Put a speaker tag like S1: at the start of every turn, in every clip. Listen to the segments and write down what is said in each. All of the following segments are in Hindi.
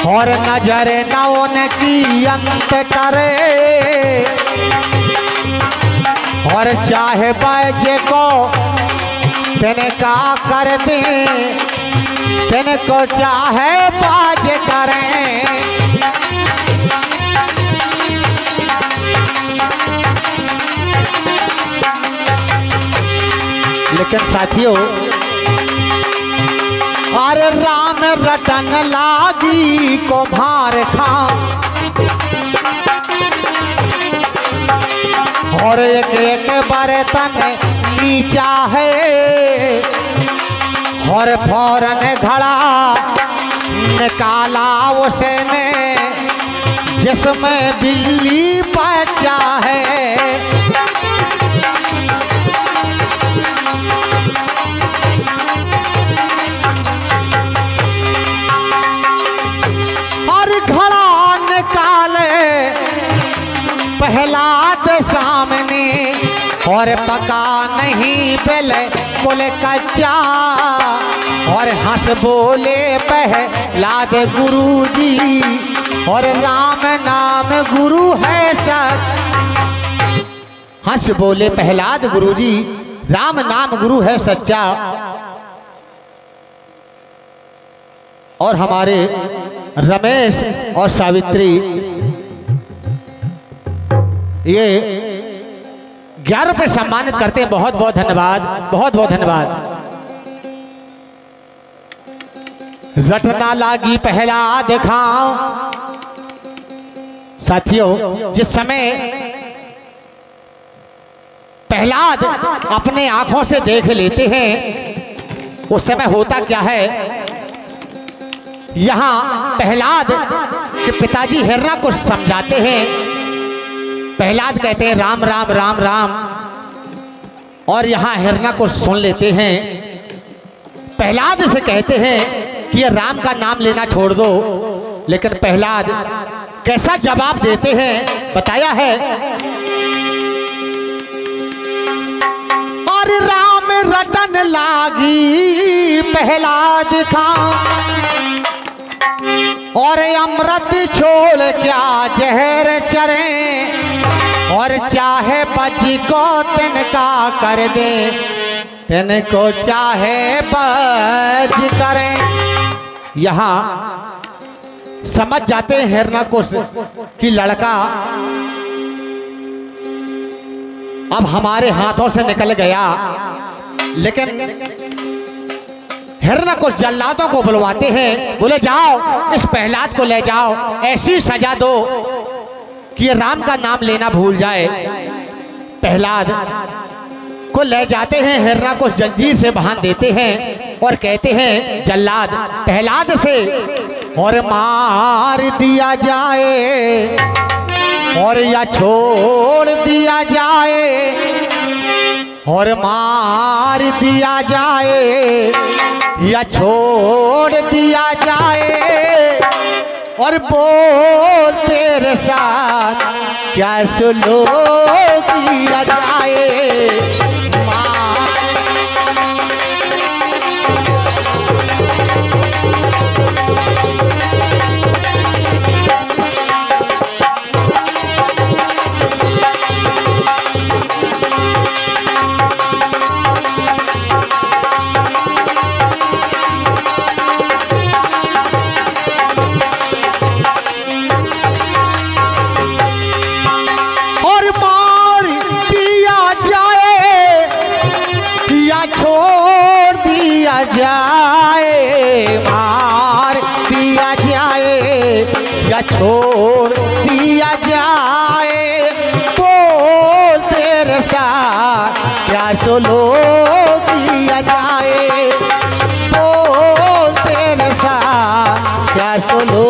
S1: और नजर नौन की अंत करे और चाहे बाजे को तिनका कर दे, तिनको चाहे बाज करें। लेकिन साथियों, अरे राम रटन लागी को भार खा और एक एक बर्तन नीचा है और फौरन घड़ा निकाला उसने जिसमें बिल्ली बच्चा है। और घड़ा निकाले प्रहलाद सामने और पका नहीं बिल्कुल कच्चा और हंस बोले प्रहलाद गुरुजी और राम नाम गुरु है सच। हंस बोले प्रहलाद गुरुजी राम नाम गुरु है सच्चा। और हमारे रमेश और सावित्री ये 11 पे सम्मानित करते हैं। बहुत बहुत धन्यवाद, बहुत बहुत धन्यवाद। रटना लागी प्रहलाद खाओ। साथियों, जिस समय प्रहलाद अपने आंखों से देख लेते हैं उस समय होता क्या है, यहाँ प्रहलाद के पिताजी हिरण्य को समझाते हैं। प्रहलाद कहते हैं राम राम राम राम और यहाँ हिरण्य को सुन लेते हैं। प्रहलाद से कहते हैं कि ये राम का नाम लेना छोड़ दो। लेकिन प्रहलाद कैसा जवाब देते हैं बताया है। और राम रटन लागी प्रहलाद खा और अमृत छोड़ क्या जहर चरे और चाहे बज को तिनका कर दे, तिनको चाहे बज करें। यहाँ समझ जाते हैं हिरण्यकुश कि लड़का अब हमारे हाथों से निकल गया। लेकिन हिरण्यकुश जल्लादों को बुलवाते हैं, बोले जाओ इस प्रहलाद को ले जाओ, ऐसी सजा दो कि ये राम का नाम लेना भूल जाए। प्रहलाद को ले जाते हैं, हिरण्यकुश जंजीर से बांध देते हैं और कहते हैं जल्लाद प्रहलाद से और मार दिया जाए और या छोड़ दिया जाए और मार दिया जाए या छोड़ दिया जाए और बोल तेरे साथ क्या सुलो किया जाए। जाए मार दिया जाए या छोड़ दिया जाए, बोल तेरे साथ क्या चलो किया जाए, बोल तेरे साथ क्या चलो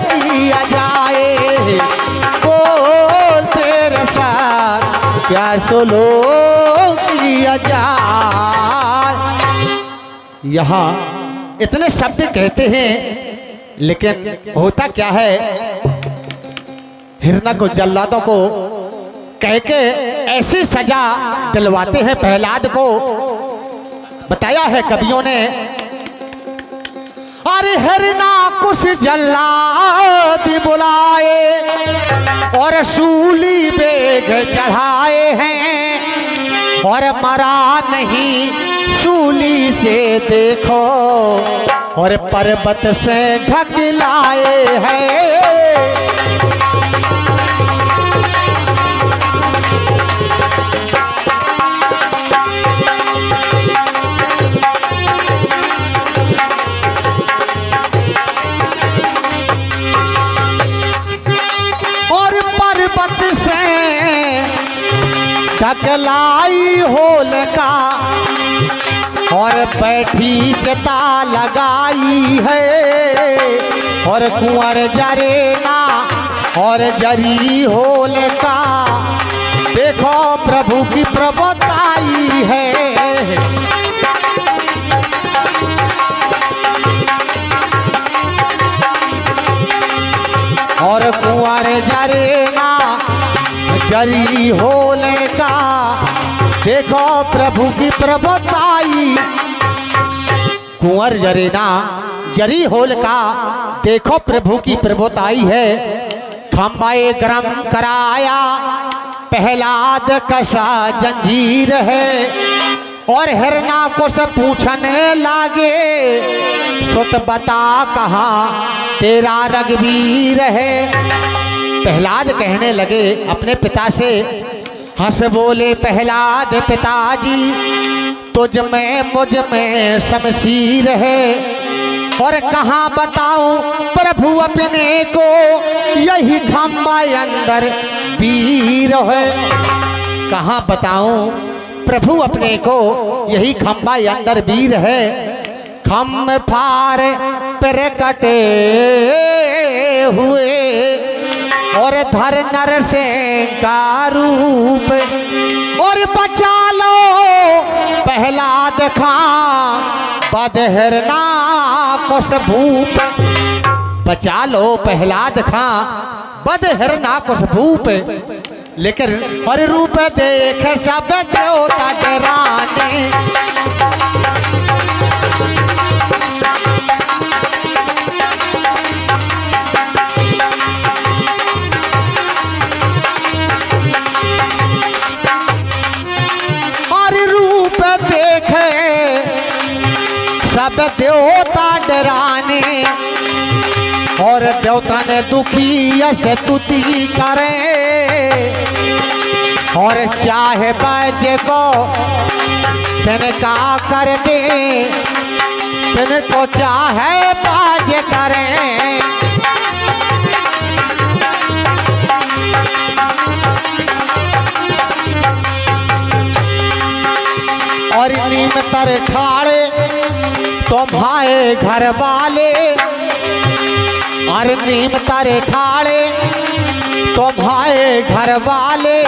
S1: किया जाए, बोल तेरे साथ क्या चलो किया जाए। यहाँ इतने शब्द कहते हैं लेकिन होता क्या है, हिरण्य को जल्लादों को कह के ऐसी सजा दिलवाते हैं प्रहलाद को। बताया है कवियों ने, अरे हिरना कुछ जल्लाद बुलाए और सूली बेग चढ़ाए हैं, और मरा नहीं सूली से देखो, और पर्वत से ढक लाए हैं। और पर्वत से ढकलाई होलिका, और बैठी चिता लगाई है, और कुंवर जरेना और जरी होलिका, देखो प्रभु की प्रभुताई है। और कुंवर जरेना जरी होलिका, देखो प्रभु की प्रभुताई। कुंवर जरेना जरी होलिका, देखो प्रभु की प्रभुताई है। खंबाए गरम कराया प्रहलाद कसा जंजीर है, और हिरना को से पूछने लागे, सुत बता कहाँ तेरा रघुवीर है। प्रहलाद कहने लगे अपने पिता से, हंस बोले प्रहलाद पिताजी, तुझ में मुझ में शमशीर है, और कहाँ बताऊं प्रभु अपने को, यही खंबा अंदर वीर है। कहाँ बताऊं प्रभु अपने को, यही खंबा अंदर वीर है। खम फार पर कटे हुए, और धर नर से का रूप, और बचा लो प्रहलाद खां बद हिरना कुश भूप। बचा लो प्रहलाद खां बद हिरना कुश भूप। लेकिन और रूप देख सब देवता डराने, सब देवता डराने, और देवता ने दुखी से तुति करे, और चाहे बाजे को तिनका कर दे, तिनको चाहे बाजे करे। और नीम तर ठाड़े तुम्हारे घर वाले, और नीम तारे ठाड़े तुम्हारे घर वाले,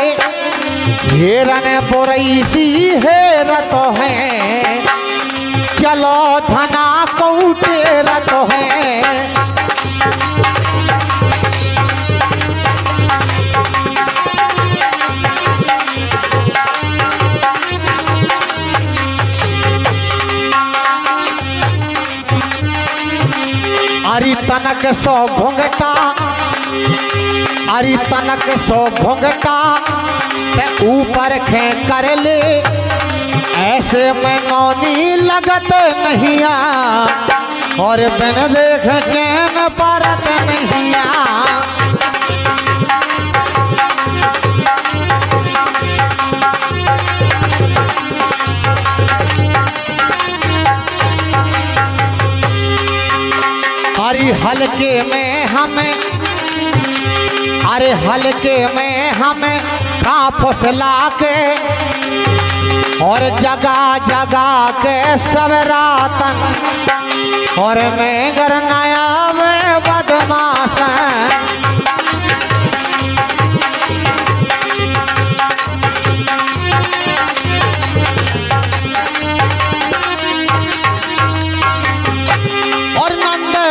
S1: हिरन बुरई सी हेरत है, चलो धना कौटे रत है। अरि तनक सो घोंघटा, अरि तनक सो घोंघटा ते ऊपर खे कर ले, ऐसे में नौनी लगत नहीं आ, और बिन देख चैन परत नहीं आ। अरे हल्के में हमें, अरे हल्के में हमें खा फुसला के, और जगा जगा के सब रातन, और मैं घर नया में बदमाश।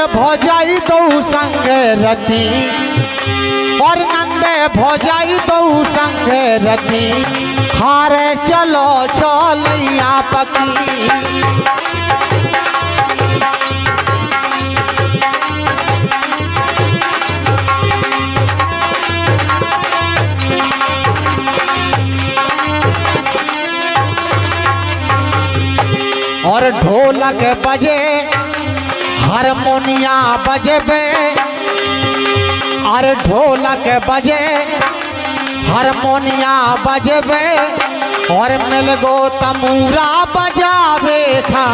S1: भौजाई दो संग रति, और नंद भौजाई दो संग रति, हारे चलो चलैया पकी। और ढोलक बजे हारमोनिया बजबे और ढोलक बजे हारमोनिया बजबे और मिलगो तमूरा बजावे खा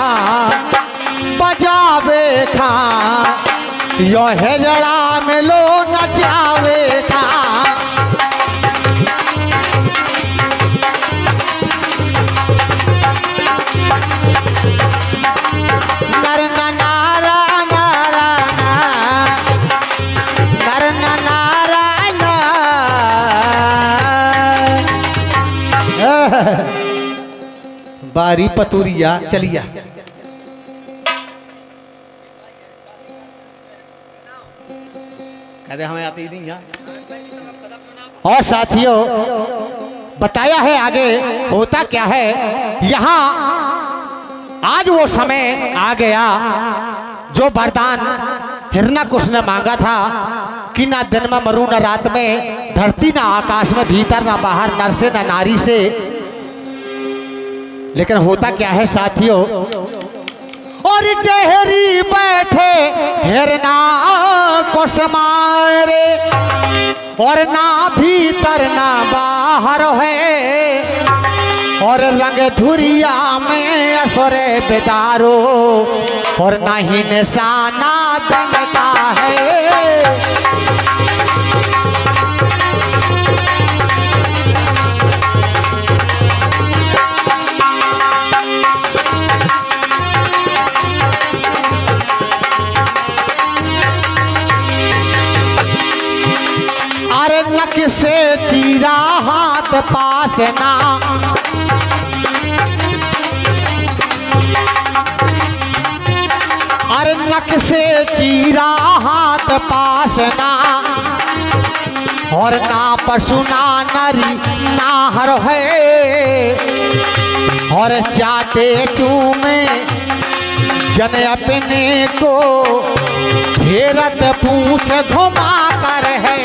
S1: यो हेजड़ा मिलो नचावे खा नर नारा नारा नर नारा बारी पतुरिया चलिया। कहते हमें आती नहीं है। और साथियों बताया है आगे होता क्या है। यहाँ आज वो समय आ गया जो वरदान हिरण्यकुश ने मांगा था कि ना दिन में मरू ना रात में, धरती ना आकाश में, भीतर ना बाहर, नर से ना नारी से। लेकिन होता क्या है साथियों, और टहरी बैठे हिरना कुश मारे और ना भीतर ना बाहर है और रंग धुरिया में असुरे बेदारो और ना ही निशाना दंगता है। अरे नक से चीरा हाथ पास ना अरे नक से चीरा हाथ पास ना और ना पशु ना नरी ना हर है और चाटे चूमे जन अपने को घेरत पूछ घुमा कर है।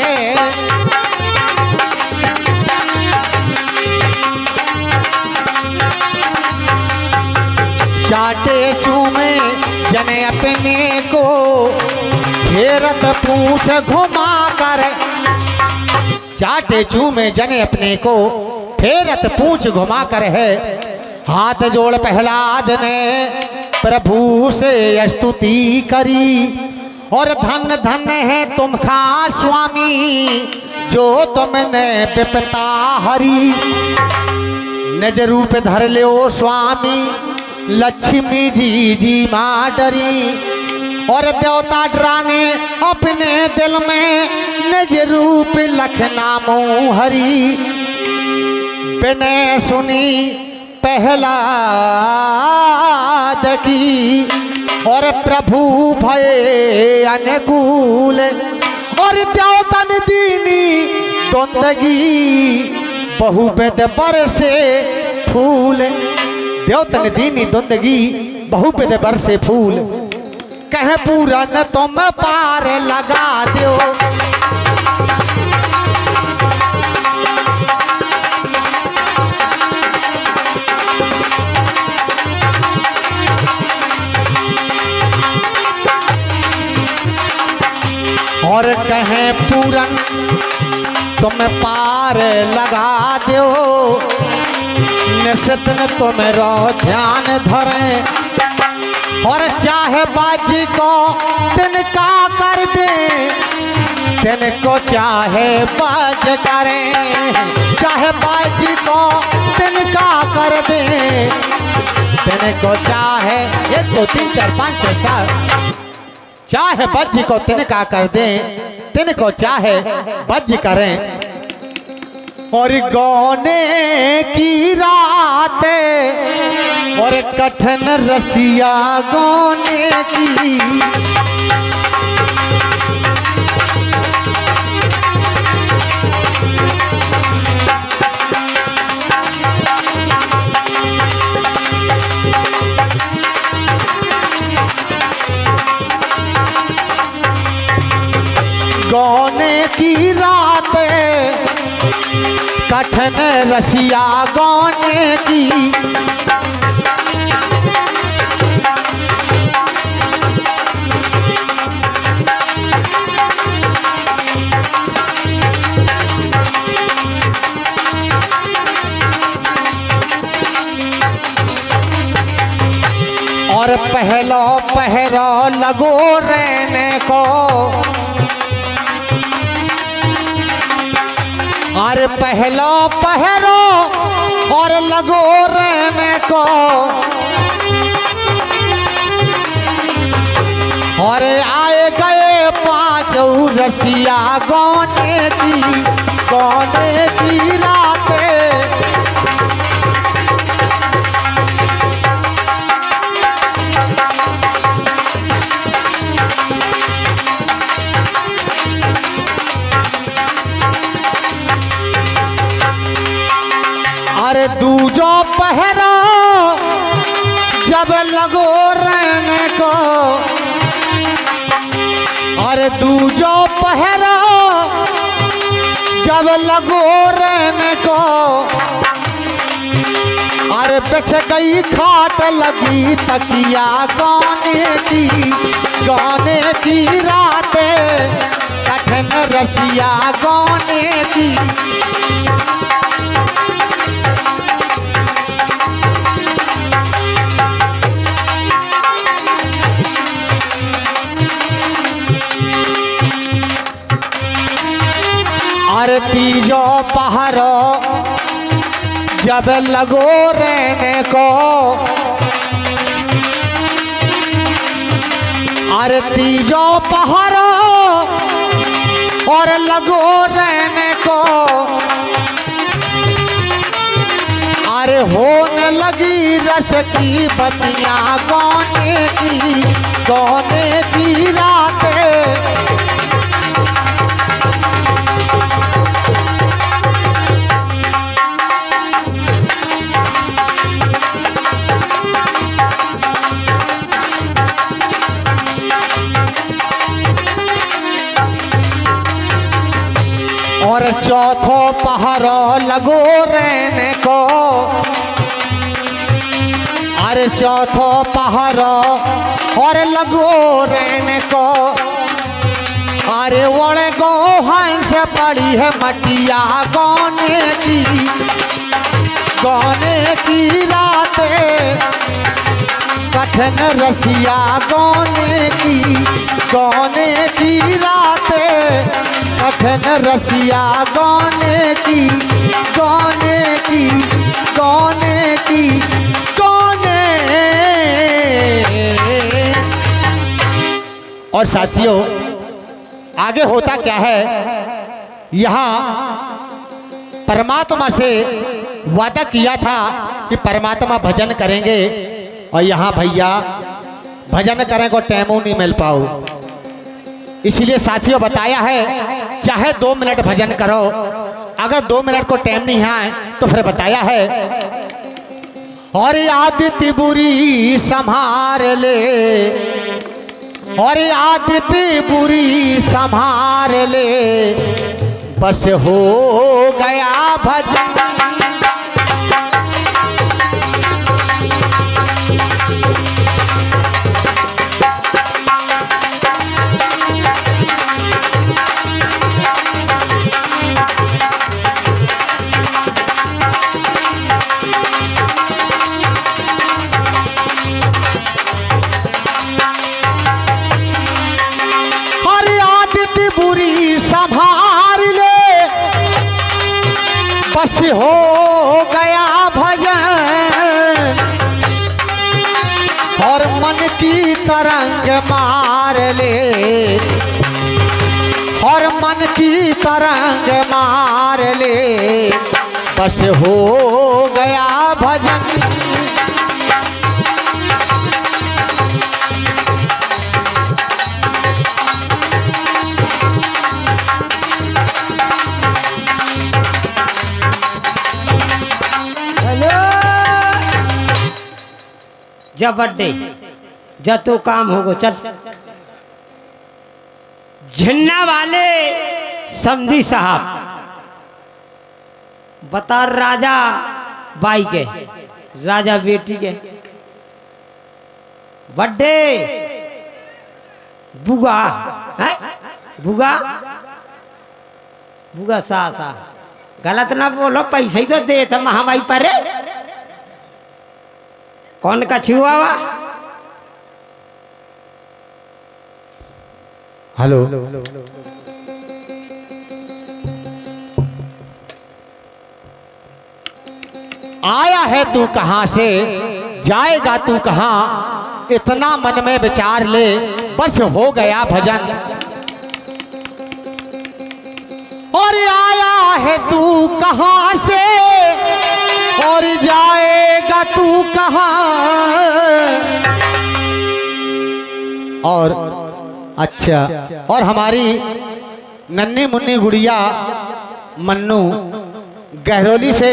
S1: चाटे चूमे जने अपने को घेरत पूछ घुमा कर, चाटे चूमे जने अपने को फेरत पूछ घुमा कर है। हाथ जोड़ प्रहलाद ने प्रभु से स्तुति करी और धन धन है तुमखा स्वामी जो तुमने विपता हरी। निज रूप धर लो स्वामी लक्ष्मी जी माँ डरी और देवता डराने अपने दिल में निज रूप लखनामो हरी। बिने सुनी प्रहलाद की और प्रभु भये अनुकूल और देवतन दीनी द्वंदगी बहुविध बरसे फूल। देवतन दीनी द्वंदगी बहुविध बरसे फूल। कह पूरन तुम पार लगा दो और कहें पूरन तुम पार लगा दो निश्चित न तुम्हारा ध्यान धरें और चाहे बाजी को तिनका कर दे तिनको चाहे बाज करें। चाहे बाजी को तिनका कर दे तिनको चाहे 1 2 3 4 5 6 7 चाहे बज्ज को तिनका कर दें तिनको चाहे बज्ज करें। और गौने की रात और कठिन रसिया गौने की गौने की रात कठिन रसिया गौने की पहलो पहरो लगो रहने को, अरे पहलो पहरो और लगो रहने को, और आए गए पांचों रसिया गौने की रातें। अरे दूजो पहरा जब लगो रहने को, अरे दूजो पहरा जब लगो रहने को, अरे बिछ गई खाट लगी तकिया गौने की रातें, कठिन रसिया गौने की। अरे तीजो पहरो जब लगो रहने को, अरे तीजो पहरो और लगो रहने को, अरे होने लगी रस की बतियां गौने की रातें। और चौथो पहरो लगो रहने को, अरे चौथो पहरो और लगो रहने को, अरे ओढ़े गो हंस पड़ी है मटिया गौने की रातें, कठिन रसिया गौने की रातें, कठिन रसिया गौने की। और साथियों आगे होता क्या है, यहाँ परमात्मा से वादा किया था कि परमात्मा भजन करेंगे, और यहाँ भैया भजन करें को टाइम नहीं मिल पाओ। इसलिए साथियों बताया है चाहे 2 मिनट भजन करो, अगर 2 मिनट को टाइम नहीं है तो फिर बताया है और आदित्य बुरी संभार ले, और आदित्य बुरी संभार ले, बस हो गया भजन। बस हो गया भजन, और मन की तरंग मार ले, और मन की तरंग मार ले, बस हो गया भजन।
S2: जब बर्थडे जब तो काम होगो चल। झन्ना वाले समधी साहब बता राजा बाई के राजा बेटी के बर्थडे बुगा है, बुगा बुगा सा गलत ना बोलो, पैसे ही तो दे था महामाई पर कौन का छुआवा
S1: हेलो, आया है तू कहां से, जाएगा तू कहां, इतना मन में विचार ले, बस हो गया भजन। और आया है तू कहां से और जाएगा तू कहां। और अच्छा, और हमारी नन्ही मुन्नी गुड़िया मन्नू गहरोली से